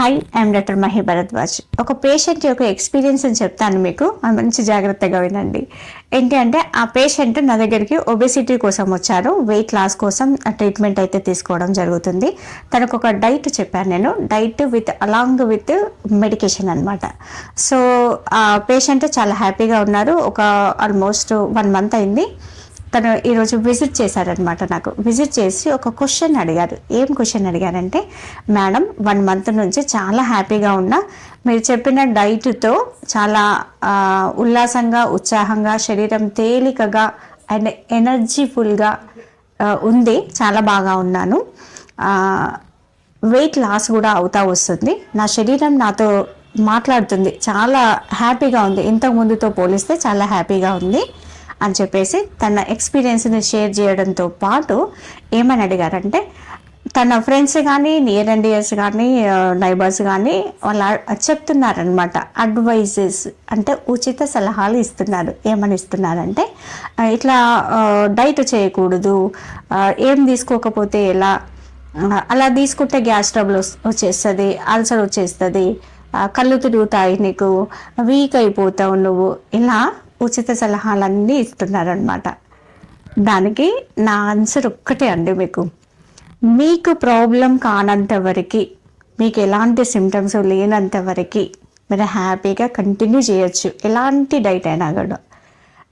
Hi, I'm doctor Mahi Bharadwaj. ఒక patient యొక్క experience అని చెప్తాను మీకు, మంచి జాగ్రత్తగా వినండి. ఏంటి అంటే, ఆ పేషెంట్ నా దగ్గరికి ఒబెసిటీ కోసం వచ్చారు, వెయిట్ లాస్ కోసం ట్రీట్మెంట్ అయితే తీసుకోవడం జరుగుతుంది. తనకు ఒక డైట్ చెప్పాను నేను, డైట్ అలాంగ్ విత్ మెడికేషన్ అనమాట. సో ఆ పేషెంట్ చాలా హ్యాపీగా ఉన్నారు. ఒక ఆల్మోస్ట్ 1 month అయింది. తను ఈరోజు విజిట్ చేశారనమాట. నాకు విజిట్ చేసి ఒక క్వశ్చన్ అడిగారు. ఏం క్వశ్చన్ అడిగారంటే, మేడం 1 month నుంచి చాలా హ్యాపీగా ఉన్నా, మీరు చెప్పిన డైట్తో చాలా ఉల్లాసంగా, ఉత్సాహంగా, శరీరం తేలికగా అండ్ ఎనర్జీఫుల్గా ఉంది, చాలా బాగా ఉన్నాను. వెయిట్ లాస్ కూడా అవుతా వస్తుంది, నా శరీరం నాతో మాట్లాడుతుంది, చాలా హ్యాపీగా ఉంది, ఇంతకు ముందుతో పోలిస్తే చాలా హ్యాపీగా ఉంది అని చెప్పేసి తన ఎక్స్పీరియన్స్ని షేర్ చేయడంతో పాటు ఏమని అడిగారంటే, తన ఫ్రెండ్స్ కానీ, నియర్ అండ్ డియర్స్ కానీ, నైబర్స్ కానీ వాళ్ళ చెప్తున్నారనమాట. అడ్వైజెస్ అంటే ఉచిత సలహాలు ఇస్తున్నారు. ఏమని ఇస్తున్నారంటే, ఇట్లా డైట్ చేయకూడదు, ఏం తీసుకోకపోతే ఎలా, అలా తీసుకుంటే గ్యాస్ ట్రబుల్ వచ్చేస్తుంది, అల్సర్ వచ్చేస్తుంది, కళ్ళు తిరుగుతాయి, నీకు వీక్ అయిపోతావు నువ్వు, ఇలా ఉచిత సలహాలన్నీ ఇస్తున్నారనమాట. దానికి నా ఆన్సర్ ఒక్కటే అండి, మీకు ప్రాబ్లం కానంత వరకు, మీకు ఎలాంటి సిమ్టమ్స్ లేనంత వరకు మీరు హ్యాపీగా కంటిన్యూ చేయొచ్చు, ఎలాంటి డైట్ అయినా కూడా.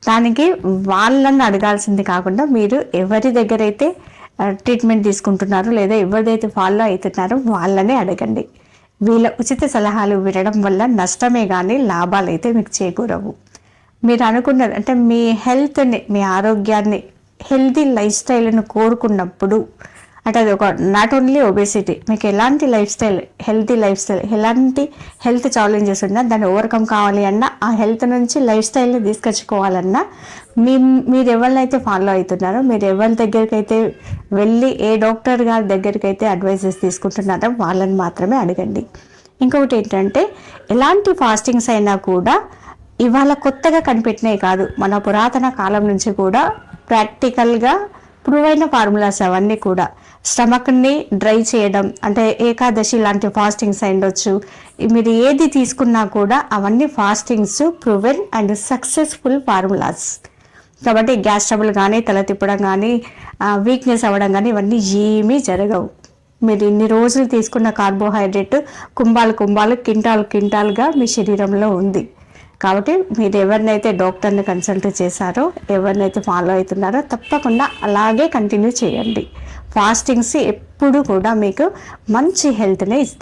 దానికి వాళ్ళని అడగాల్సింది కాకుండా, మీరు ఎవరి దగ్గర అయితే ట్రీట్మెంట్ తీసుకుంటున్నారో లేదా ఎవరిదైతే ఫాలో అవుతున్నారో వాళ్ళనే అడగండి. వీళ్ళ ఉచిత సలహాలు వినడం వల్ల నష్టమే కానీ లాభాలు అయితే మీకు చేకూరవు. మీరు అనుకున్నది అంటే, మీ హెల్త్ని, మీ ఆరోగ్యాన్ని, హెల్తీ లైఫ్ స్టైల్ను కోరుకున్నప్పుడు, అంటే అది ఒక నాట్ ఓన్లీ ఒబేసిటీ, మీకు ఎలాంటి life style, healthy life style, ఎలాంటి హెల్త్ ఛాలెంజెస్ ఉన్నా దాన్ని ఓవర్కమ్ కావాలి అన్నా, ఆ హెల్త్ నుంచి లైఫ్ స్టైల్ని తీసుకొచ్చుకోవాలన్నా, మీరు ఎవరినైతే ఫాలో అవుతున్నారో, మీరు ఎవరి దగ్గరికి అయితే వెళ్ళి, ఏ డాక్టర్ గారి దగ్గరికి అయితే అడ్వైజెస్ తీసుకుంటున్నారో వాళ్ళని మాత్రమే అడగండి. ఇంకొకటి ఏంటంటే, ఎలాంటి ఫాస్టింగ్స్ అయినా కూడా ఇవాళ కొత్తగా కనిపెట్టినవి కాదు, మన పురాతన కాలం నుంచి కూడా ప్రాక్టికల్గా ప్రూవ్ అయిన ఫార్ములాస్ అవన్నీ కూడా. స్టమక్ని డ్రై చేయడం అంటే ఏకాదశి లాంటి ఫాస్టింగ్స్ అయ్యుండొచ్చు, మీరు ఏది తీసుకున్నా కూడా అవన్నీ fastings proven and successful formulas. కాబట్టి గ్యాస్ ట్రబుల్ కానీ, తల తిప్పడం కానీ, వీక్నెస్ అవ్వడం కానీ ఇవన్నీ ఏమీ జరగవు. మీరు ఇన్ని రోజులు తీసుకున్న కార్బోహైడ్రేట్ కుంభాలు క్వింటాలుగా మీ శరీరంలో ఉంది. కాబట్టి మీరు ఎవరినైతే డాక్టర్ని కన్సల్ట్ చేశారో, ఎవరినైతే ఫాలో అవుతున్నారో తప్పకుండా అలాగే కంటిన్యూ చేయండి. ఫాస్టింగ్స్ ఎప్పుడు కూడా మీకు మంచి హెల్త్నే ఇస్తాయి.